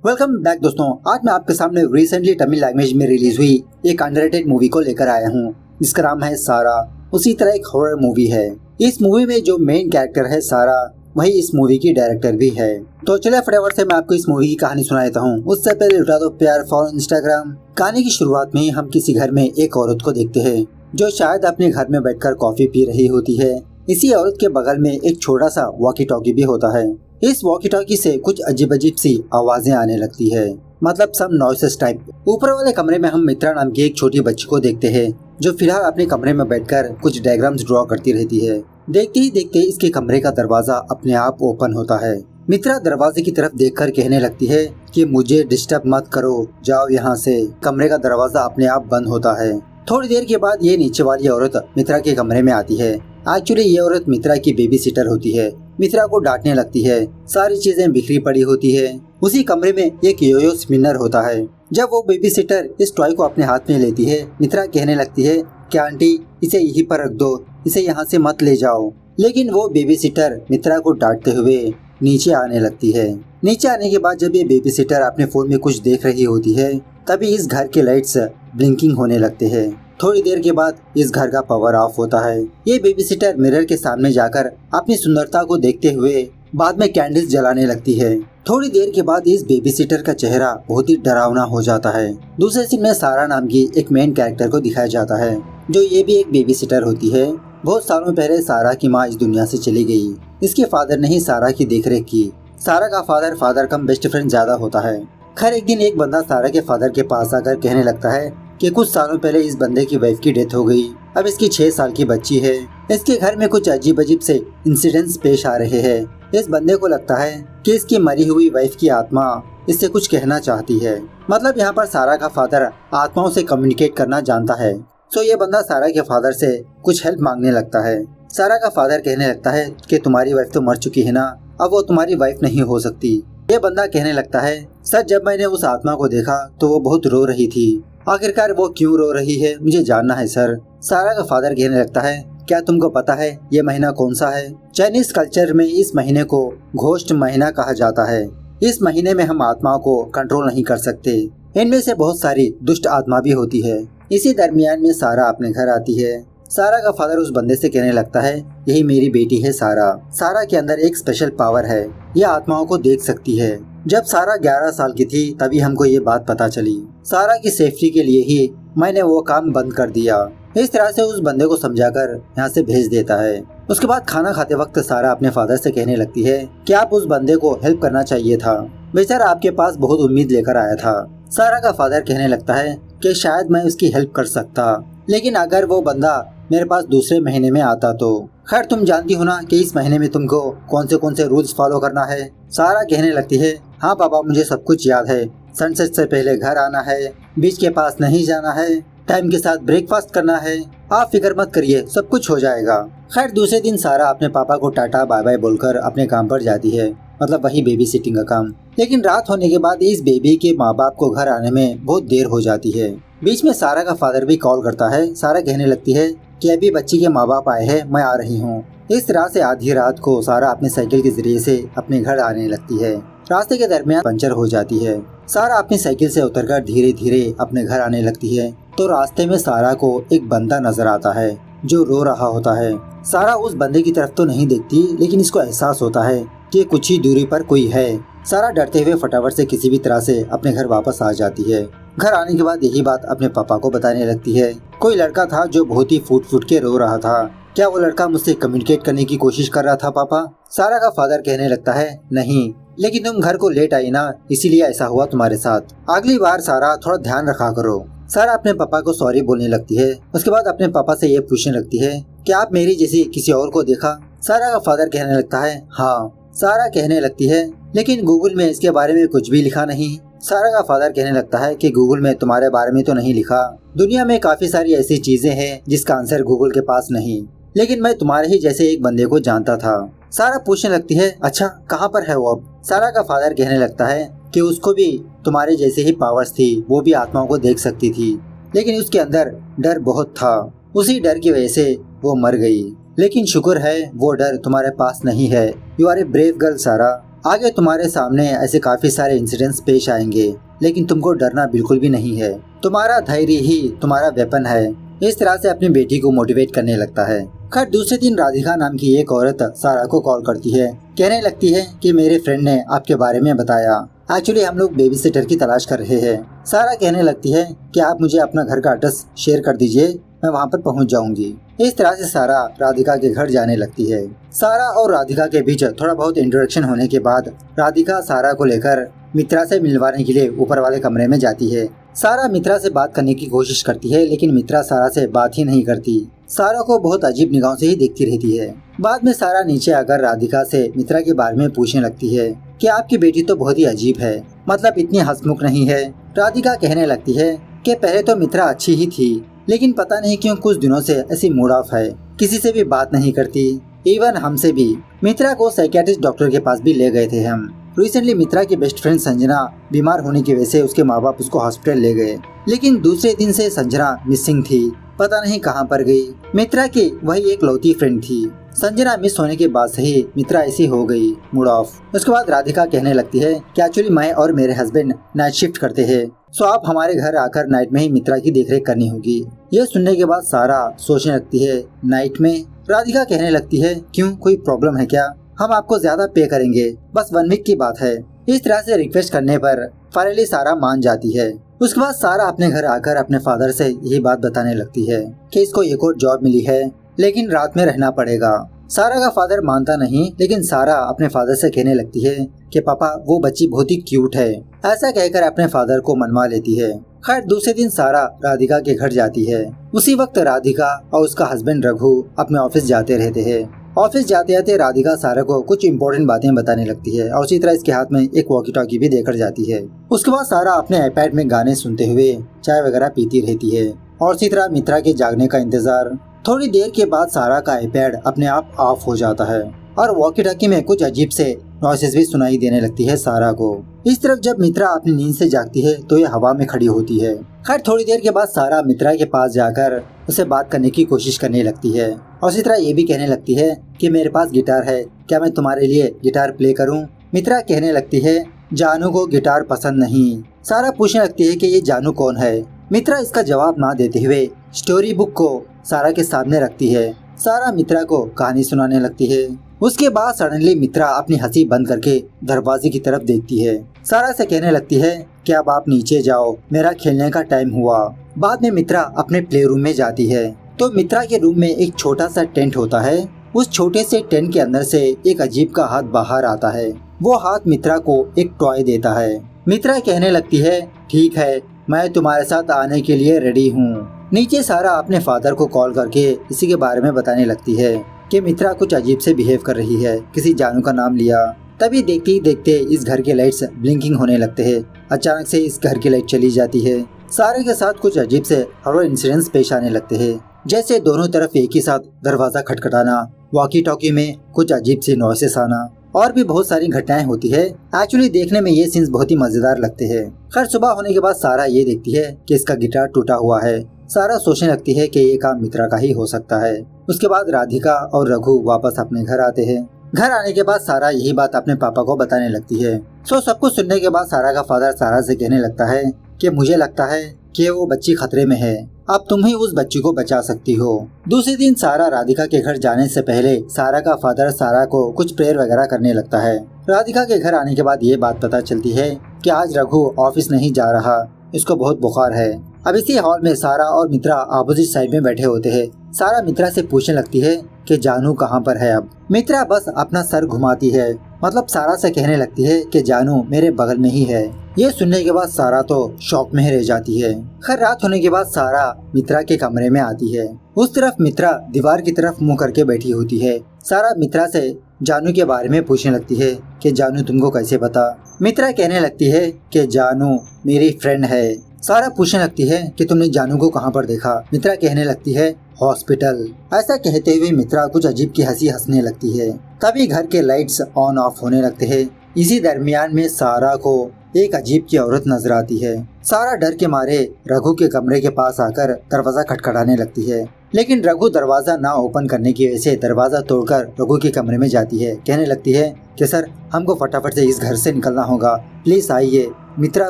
Welcome back दोस्तों। आज मैं आपके सामने रिसेंटली तमिल लैंग्वेज में रिलीज हुई एक अंडररेटेड मूवी को लेकर आया हूँ, जिसका नाम है सारा। उसी तरह एक हॉरर मूवी है। इस मूवी में जो मेन कैरेक्टर है सारा, वही इस मूवी की डायरेक्टर भी है। तो चलिए फटाफट से मैं आपको इस मूवी की कहानी सुना देता हूँ। उससे पहले लुटा दो प्यार फॉर इंस्टाग्राम। कहानी की शुरुआत में ही हम किसी घर में एक औरत को देखते हैं जो शायद अपने घर में बैठकर कॉफी पी रही होती है। इसी औरत के बगल में एक छोटा सा वॉकी टॉकी भी होता है। इस वॉकी टॉकी से कुछ अजीब अजीब सी आवाजें आने लगती है, मतलब सब नॉइसेस टाइप। ऊपर वाले कमरे में हम मित्रा नाम की एक छोटी बच्ची को देखते हैं जो फिलहाल अपने कमरे में बैठकर कुछ डायग्राम्स ड्रॉ करती रहती है। देखते ही देखते इसके कमरे का दरवाजा अपने आप ओपन होता है। मित्रा दरवाजे की तरफ देखकर कहने लगती है कि मुझे डिस्टर्ब मत करो, जाओ यहाँ से। कमरे का दरवाजा अपने आप बंद होता है। थोड़ी देर के बाद ये नीचे वाली औरत मित्रा के कमरे में आती है। एक्चुअली ये औरत मित्रा की बेबी सिटर होती है। मित्रा को डांटने लगती है। सारी चीजें बिखरी पड़ी होती है। उसी कमरे में एक योयो स्पिनर होता है। जब वो बेबी सिटर इस टॉय को अपने हाथ में लेती है, मित्रा कहने लगती है कि आंटी इसे यहीं पर रख दो, इसे यहाँ से मत ले जाओ। लेकिन वो बेबी सिटर मित्रा को डांटते हुए नीचे आने लगती है। नीचे आने के बाद जब ये बेबी सिटर अपने फोन में कुछ देख रही होती है, तभी इस घर के लाइट्स ब्लिंकिंग होने लगते हैं। थोड़ी देर के बाद इस घर का पावर ऑफ होता है। ये बेबी सिटर मिरर के सामने जाकर अपनी सुंदरता को देखते हुए बाद में कैंडल्स जलाने लगती है। थोड़ी देर के बाद इस बेबी सिटर का चेहरा बहुत ही डरावना हो जाता है। दूसरे सीन में सारा नाम की एक मेन कैरेक्टर को दिखाया जाता है, जो ये भी एक बेबी सिटर होती है। बहुत सालों पहले सारा की माँ इस दुनिया से चली गई। इसके फादर ने ही सारा की देखरेख की। सारा का फादर कम बेस्ट फ्रेंड ज्यादा होता है। खैर एक दिन एक बंदा सारा के फादर के पास आकर कहने लगता है कि कुछ सालों पहले इस बंदे की वाइफ की डेथ हो गई। अब इसकी 6 साल की बच्ची है। इसके घर में कुछ अजीब अजीब से इंसिडेंट्स पेश आ रहे हैं। इस बंदे को लगता है कि इसकी मरी हुई वाइफ की आत्मा इससे कुछ कहना चाहती है। मतलब यहाँ पर सारा का फादर आत्माओं से कम्युनिकेट करना जानता है। सो ये बंदा सारा के फादर से कुछ हेल्प मांगने लगता है। सारा का फादर कहने लगता है कि तुम्हारी वाइफ तो मर चुकी है ना, अब वो तुम्हारी वाइफ नहीं हो सकती। ये बंदा कहने लगता है सर, जब मैंने उस आत्मा को देखा तो वो बहुत रो रही थी। आखिरकार वो क्यों रो रही है मुझे जानना है सर। सारा का फादर कहने लगता है क्या तुमको पता है ये महीना कौन सा है? चाइनीज कल्चर में इस महीने को घोस्ट महीना कहा जाता है। इस महीने में हम आत्माओं को कंट्रोल नहीं कर सकते। इनमें से बहुत सारी दुष्ट आत्मा भी होती है। इसी दरमियान में सारा अपने घर आती है। सारा का फादर उस बंदे से कहने लगता है यही मेरी बेटी है सारा। सारा के अंदर एक स्पेशल पावर है, ये आत्माओं को देख सकती है। जब सारा 11 साल की थी तभी हमको ये बात पता चली। सारा की सेफ्टी के लिए ही मैंने वो काम बंद कर दिया। इस तरह से उस बंदे को समझाकर यहाँ से भेज देता है। उसके बाद खाना खाते वक्त सारा अपने फादर से कहने लगती है कि आप उस बंदे को हेल्प करना चाहिए था, बेचारा आपके पास बहुत उम्मीद लेकर आया था। सारा का फादर कहने लगता है कि शायद मैं उसकी हेल्प कर सकता, लेकिन अगर वो बंदा मेरे पास दूसरे महीने में आता तो। खैर तुम जानती हो ना कि इस महीने में तुमको कौन से रूल्स फॉलो करना है। सारा कहने लगती है हाँ पापा मुझे सब कुछ याद है। सनसेट से पहले घर आना है, बीच के पास नहीं जाना है, टाइम के साथ ब्रेकफास्ट करना है। आप फिक्र मत करिए, सब कुछ हो जाएगा। खैर दूसरे दिन सारा अपने पापा को टाटा बाय बाय बोलकर अपने काम पर जाती है, मतलब वही बेबी सिटिंग का काम। लेकिन रात होने के बाद इस बेबी के माँ बाप को घर आने में बहुत देर हो जाती है। बीच में सारा का फादर भी कॉल करता है। सारा कहने लगती है कि अभी बच्ची के माँ बाप आए हैं, मैं आ रही हूँ। इस तरह से आधी रात को सारा अपने साइकिल के जरिए से अपने घर आने लगती है। रास्ते के दरमियान पंचर हो जाती है। सारा अपनी साइकिल से उतरकर धीरे धीरे अपने घर आने लगती है तो रास्ते में सारा को एक बंदा नजर आता है जो रो रहा होता है। सारा उस बंदे की तरफ तो नहीं देखती, लेकिन इसको एहसास होता है कि कुछ ही दूरी पर कोई है। सारा डरते हुए फटाफट से किसी भी तरह से अपने घर वापस आ जाती है। घर आने के बाद यही बात अपने पापा को बताने लगती है। कोई लड़का था जो बहुत ही फूट फूट के रो रहा था। क्या वो लड़का मुझसे कम्युनिकेट करने की कोशिश कर रहा था पापा? सारा का फादर कहने लगता है नहीं, लेकिन तुम घर को लेट आई ना, इसीलिए ऐसा हुआ तुम्हारे साथ। अगली बार सारा थोड़ा ध्यान रखा करो। सारा अपने पापा को सॉरी बोलने लगती है। उसके बाद अपने पापा से ये पूछने लगती है क्या आप मेरी जैसी किसी और को देखा? सारा का फादर कहने लगता है हाँ। सारा कहने लगती है लेकिन गूगल में इसके बारे में कुछ भी लिखा नहीं। सारा का फादर कहने लगता है कि गूगल में तुम्हारे बारे में तो नहीं लिखा। दुनिया में काफी सारी ऐसी चीजें हैं जिसका आंसर गूगल के पास नहीं, लेकिन मैं तुम्हारे ही जैसे एक बंदे को जानता था। सारा पूछने लगती है अच्छा कहाँ पर है वो अब? सारा का फादर कहने लगता है कि उसको भी तुम्हारे जैसे ही पावर्स थी, वो भी आत्माओं को देख सकती थी, लेकिन उसके अंदर डर बहुत था। उसी डर की वजह से वो मर गई। लेकिन शुक्र है वो डर तुम्हारे पास नहीं है। You are a brave girl Sara. आगे तुम्हारे सामने ऐसे काफी सारे इंसिडेंट्स पेश आएंगे, लेकिन तुमको डरना बिल्कुल भी नहीं है। तुम्हारा धैर्य ही तुम्हारा वेपन है। इस तरह से अपनी बेटी को मोटिवेट करने लगता है। खैर दूसरे दिन राधिका नाम की एक औरत सारा को कॉल करती है। कहने लगती है कि मेरे फ्रेंड ने आपके बारे में बताया। एक्चुअली हम लोग बेबी सिटर की तलाश कर रहे हैं। सारा कहने लगती है कि आप मुझे अपना घर का एड्रेस शेयर कर दीजिए, मैं वहाँ पर पहुँच जाऊंगी। इस तरह से सारा राधिका के घर जाने लगती है। सारा और राधिका के बीच थोड़ा बहुत इंट्रोडक्शन होने के बाद राधिका सारा को लेकर मित्रा से मिलवाने के लिए ऊपर वाले कमरे में जाती है। सारा मित्रा से बात करने की कोशिश करती है, लेकिन मित्रा सारा से बात ही नहीं करती। सारा को बहुत अजीब निगाहों से ही देखती रहती है। बाद में सारा नीचे आकर राधिका से मित्रा के बारे में पूछने लगती है कि आपकी बेटी तो बहुत ही अजीब है, मतलब इतनी हंसमुख नहीं है। राधिका कहने लगती है कि पहले तो मित्रा अच्छी ही थी, लेकिन पता नहीं क्यों कुछ दिनों से ऐसी मूड ऑफ है, किसी से भी बात नहीं करती, इवन हमसे भी। मित्रा को साइकियाट्रिस्ट डॉक्टर के पास भी ले गए थे हम। रिसेंटली मित्रा की बेस्ट फ्रेंड संजना बीमार होने की वजह से उसके माँ बाप उसको हॉस्पिटल ले गए, लेकिन दूसरे दिन से संजना मिसिंग थी, पता नहीं कहाँ पर गई। मित्रा की वही एक लौती फ्रेंड थी। संजना मिस होने के बाद से ही मित्रा ऐसी हो गई, मूड ऑफ। उसके बाद राधिका कहने लगती है कि एक्चुअली मैं और मेरे हस्बैंड नाइट शिफ्ट करते हैं, सो आप हमारे घर आकर नाइट में ही मित्रा की देखरेख करनी होगी। ये सुनने के बाद सारा सोचने लगती है नाइट में। राधिका कहने लगती है क्यों, कोई प्रॉब्लम है क्या, हम आपको ज्यादा पे करेंगे, बस 1 वीक की बात है। इस तरह से रिक्वेस्ट करने पर फाइनली सारा मान जाती है। उसके बाद सारा अपने घर आकर अपने फादर से यही बात बताने लगती है कि इसको एक और जॉब मिली है, लेकिन रात में रहना पड़ेगा। सारा का फादर मानता नहीं, लेकिन सारा अपने फादर से कहने लगती है कि पापा वो बच्ची बहुत ही क्यूट है। ऐसा कहकर अपने फादर को मनवा लेती है। खैर दूसरे दिन सारा राधिका के घर जाती है। उसी वक्त राधिका और उसका हस्बैंड रघु अपने ऑफिस जाते रहते हैं। ऑफिस जाते जाते राधिका सारा को कुछ इम्पोर्टेंट बातें बताने लगती है और उसी तरह इसके हाथ में एक वॉकी टॉकी भी देकर जाती है। उसके बाद सारा अपने आईपैड में गाने सुनते हुए चाय वगैरह पीती रहती है और इसी तरह मित्रा के जागने का इंतजार। थोड़ी देर के बाद सारा का आईपैड अपने आप ऑफ हो जाता है और वॉकी टॉकी में कुछ अजीब से नॉइसेस भी सुनाई देने लगती है सारा को। इस तरफ जब मित्रा अपनी नींद से जागती है तो ये हवा में खड़ी होती है। खैर थोड़ी देर के बाद सारा मित्रा के पास जाकर उसे बात करने की कोशिश करने लगती है और इसी तरह ये भी कहने लगती है कि मेरे पास गिटार है, क्या मैं तुम्हारे लिए गिटार प्ले करूं? मित्रा कहने लगती है जानू को गिटार पसंद नहीं। सारा पूछने लगती है कि ये जानू कौन है। मित्रा इसका जवाब ना देते हुए स्टोरी बुक को सारा के सामने रखती है। सारा मित्रा को कहानी सुनाने लगती है। उसके बाद सडनली मित्रा अपनी हंसी बंद करके दरवाजे की तरफ देखती है। सारा से कहने लगती है कि अब आप नीचे जाओ, मेरा खेलने का टाइम हुआ। बाद में मित्रा अपने प्ले रूम में जाती है तो मित्रा के रूम में एक छोटा सा टेंट होता है। उस छोटे से टेंट के अंदर से एक अजीब का हाथ बाहर आता है। वो हाथ मित्रा को एक टॉय देता है। मित्रा कहने लगती है ठीक है, मैं तुम्हारे साथ आने के लिए रेडी हूँ। नीचे सारा अपने फादर को कॉल करके इसी के बारे में बताने लगती है कि मित्रा कुछ अजीब से बिहेव कर रही है, किसी जानू का नाम लिया। तभी देखते ही देखते इस घर के लाइट्स ब्लिंकिंग होने लगते हैं। अचानक से इस घर की लाइट चली जाती है। सारे के साथ कुछ अजीब से हॉरर इंसिडेंट्स पेश आने लगते हैं, जैसे दोनों तरफ एक ही साथ दरवाजा खटखटाना, वॉकी टॉकी में कुछ अजीब सी नॉइसेस आना और भी बहुत सारी घटनाएं होती है। एक्चुअली देखने में ये सीन्स बहुत ही मजेदार लगते हैं। खैर सुबह होने के बाद सारा ये देखती है कि इसका गिटार टूटा हुआ है। सारा सोचने लगती है कि ये काम मित्रा का ही हो सकता है। उसके बाद राधिका और रघु वापस अपने घर आते हैं। घर आने के बाद सारा यही बात अपने पापा को बताने लगती है। सब कुछ सुनने के बाद सारा का फादर सारा से कहने लगता है कि मुझे लगता है कि वो बच्ची खतरे में है, अब तुम ही उस बच्ची को बचा सकती हो। दूसरे दिन सारा राधिका के घर जाने से पहले सारा का फादर सारा को कुछ प्रेयर वगैरह करने लगता है। राधिका के घर आने के बाद ये बात पता चलती है कि आज रघु ऑफिस नहीं जा रहा, इसको बहुत बुखार है। अब इसी हॉल में सारा और मित्रा अपोजिट साइड में बैठे होते हैं। सारा मित्रा से पूछने लगती है कि जानू कहाँ पर है। अब मित्रा बस अपना सर घुमाती है, मतलब सारा से कहने लगती है कि जानू मेरे बगल में ही है। ये सुनने के बाद सारा तो शॉक में ही रह जाती है। खैर रात होने के बाद सारा मित्रा के कमरे में आती है। उस तरफ मित्रा दीवार की तरफ मुंह करके बैठी होती है। सारा मित्रा से जानू के बारे में पूछने लगती है कि जानू तुमको कैसे पता। मित्रा कहने लगती है कि जानू मेरी फ्रेंड है। सारा पूछने लगती है कि तुमने जानू को कहाँ पर देखा। मित्रा कहने लगती है हॉस्पिटल। ऐसा कहते हुए मित्रा कुछ अजीब की हंसी हंसने लगती है। तभी घर के लाइट्स ऑन ऑफ होने लगते हैं। इसी दरमियान में सारा को एक अजीब की औरत नजर आती है। सारा डर के मारे रघु के कमरे के पास आकर दरवाजा खटखटाने लगती है। लेकिन रघु दरवाजा ना ओपन करने की वजह से दरवाजा तोड़कर रघु के कमरे में जाती है। कहने लगती है कि सर, हमको फटाफट से इस घर से निकलना होगा, प्लीज आइए, मित्रा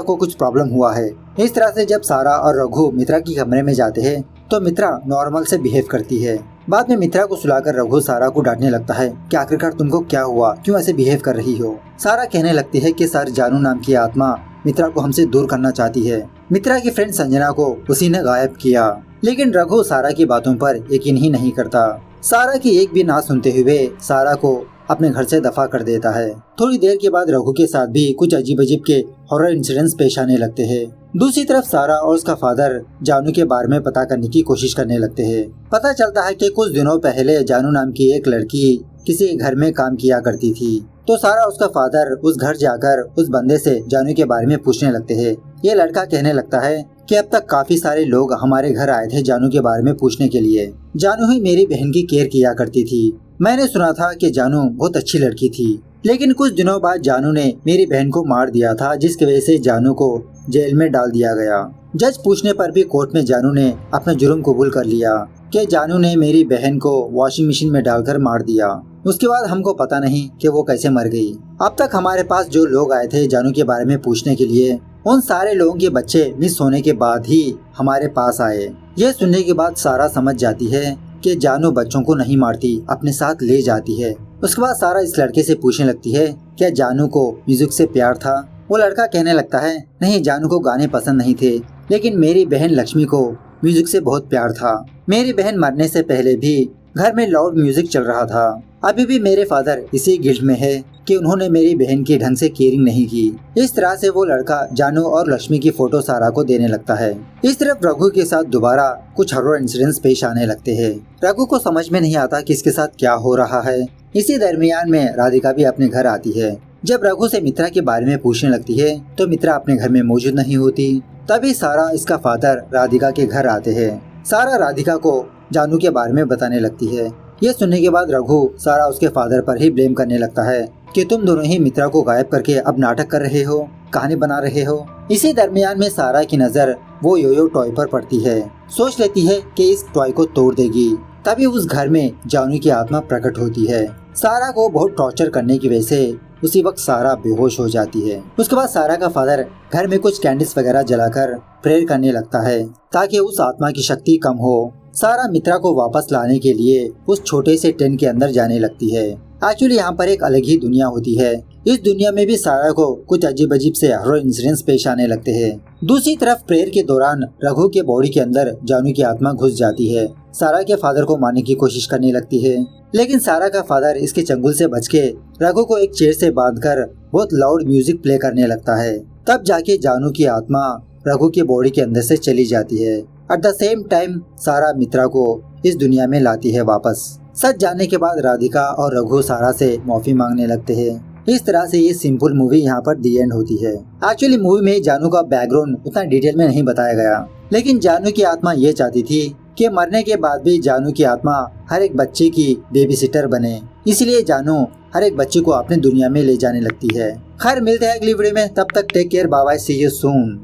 को कुछ प्रॉब्लम हुआ है। इस तरह से जब सारा और रघु मित्रा के कमरे में जाते हैं तो मित्रा नॉर्मल से बिहेव करती है। बाद में मित्रा को सुलाकर रघु सारा को डांटने लगता है कि आखिरकार तुमको क्या हुआ, क्यों ऐसे बिहेव कर रही हो। सारा कहने लगती है कि सर, जानू नाम की आत्मा मित्रा को हमसे दूर करना चाहती है। मित्रा की फ्रेंड संजना को उसी ने गायब किया। लेकिन रघु सारा की बातों पर यकीन ही नहीं करता। सारा की एक भी ना सुनते हुए सारा को अपने घर से दफा कर देता है। थोड़ी देर के बाद रघु के साथ भी कुछ अजीब अजीब के हॉरर इंसिडेंट्स पेश आने लगते हैं। दूसरी तरफ सारा और उसका फादर जानू के बारे में पता करने की कोशिश करने लगते हैं। पता चलता है कि कुछ दिनों पहले जानू नाम की एक लड़की किसी घर में काम किया करती थी। तो सारा उसका फादर उस घर जाकर उस बंदे से जानू के बारे में पूछने लगते हैं। ये लड़का कहने लगता है कि अब तक काफी सारे लोग हमारे घर आए थे जानू के बारे में पूछने के लिए। जानू ही मेरी बहन की केयर किया करती थी। मैंने सुना था कि जानू बहुत अच्छी लड़की थी, लेकिन कुछ दिनों बाद जानू ने मेरी बहन को मार दिया था, जिसकी वजह से जानू को जेल में डाल दिया गया। जज पूछने पर भी कोर्ट में जानू ने अपना जुर्म कबूल कर लिया कि जानू ने मेरी बहन को वॉशिंग मशीन में डालकर मार दिया। उसके बाद हमको पता नहीं कि वो कैसे मर गई। अब तक हमारे पास जो लोग आए थे जानू के बारे में पूछने के लिए, उन सारे लोगों के बच्चे मिस होने के बाद ही हमारे पास आए। ये सुनने के बाद सारा समझ जाती है कि जानू बच्चों को नहीं मारती, अपने साथ ले जाती है। उसके बाद सारा इस लड़के से पूछने लगती है क्या जानू को म्यूजिक से प्यार था। वो लड़का कहने लगता है नहीं, जानू को गाने पसंद नहीं थे, लेकिन मेरी बहन लक्ष्मी को म्यूजिक से बहुत प्यार था। मेरी बहन मरने से पहले भी घर में लाउड म्यूजिक चल रहा था। अभी भी मेरे फादर इसी गिल्ट में है कि उन्होंने मेरी बहन की ढंग से केयरिंग नहीं की। इस तरह से वो लड़का जानू और लक्ष्मी की फोटो सारा को देने लगता है। इस तरफ रघु के साथ दोबारा कुछ हॉरर इंसिडेंट्स पेश आने लगते हैं। रघु को समझ में नहीं आता कि इसके साथ क्या हो रहा है। इसी दरमियान में राधिका भी अपने घर आती है। जब रघु से मित्रा के बारे में पूछने लगती है तो मित्रा अपने घर में मौजूद नहीं होती। तभी सारा इसका फादर राधिका के घर आते हैं। सारा राधिका को जानू के बारे में बताने लगती है। ये सुनने के बाद रघु सारा उसके फादर पर ही ब्लेम करने लगता है कि तुम दोनों ही मित्रा को गायब करके अब नाटक कर रहे हो, कहानी बना रहे हो। इसी दरमियान में सारा की नजर वो योयो टॉय पर पड़ती है। सोच लेती है कि इस टॉय को तोड़ देगी। तभी उस घर में जानू की आत्मा प्रकट होती है। सारा को बहुत टॉर्चर करने की वजह से उसी वक्त सारा बेहोश हो जाती है। उसके बाद सारा का फादर घर में कुछ कैंडल्स वगैरह जलाकर प्रेयर करने लगता है ताकि उस आत्मा की शक्ति कम हो। सारा मित्रा को वापस लाने के लिए उस छोटे से टेंट के अंदर जाने लगती है। एक्चुअली यहाँ पर एक अलग ही दुनिया होती है। इस दुनिया में भी सारा को कुछ अजीब अजीब से हॉरर इंसिडेंट्स पेश आने लगते हैं। दूसरी तरफ प्रेयर के दौरान रघु के बॉडी के अंदर जानू की आत्मा घुस जाती है। सारा के फादर को मारने की कोशिश करने लगती है, लेकिन सारा का फादर इसके चंगुल से बच के रघु को एक चेयर से बांधकर बहुत लाउड म्यूजिक प्ले करने लगता है। तब जाके जानू की आत्मा रघु के बॉडी के अंदर से चली जाती है। एट द सेम टाइम सारा मित्रा को इस दुनिया में लाती है वापस। सच जानने के बाद राधिका और रघु सारा से माफी मांगने लगते हैं। इस तरह से ये सिंपल मूवी यहाँ पर दी एंड होती है। एक्चुअली मूवी में जानू का बैकग्राउंड उतना डिटेल में नहीं बताया गया, लेकिन जानू की आत्मा ये चाहती थी कि मरने के बाद भी जानू की आत्मा हर एक बच्चे की बेबी सिटर बने। इसलिए जानू हर एक बच्चे को अपने दुनिया में ले जाने लगती है। खैर, मिलते हैं अगली वीडियो में, तब तक take care, bye bye, see you soon.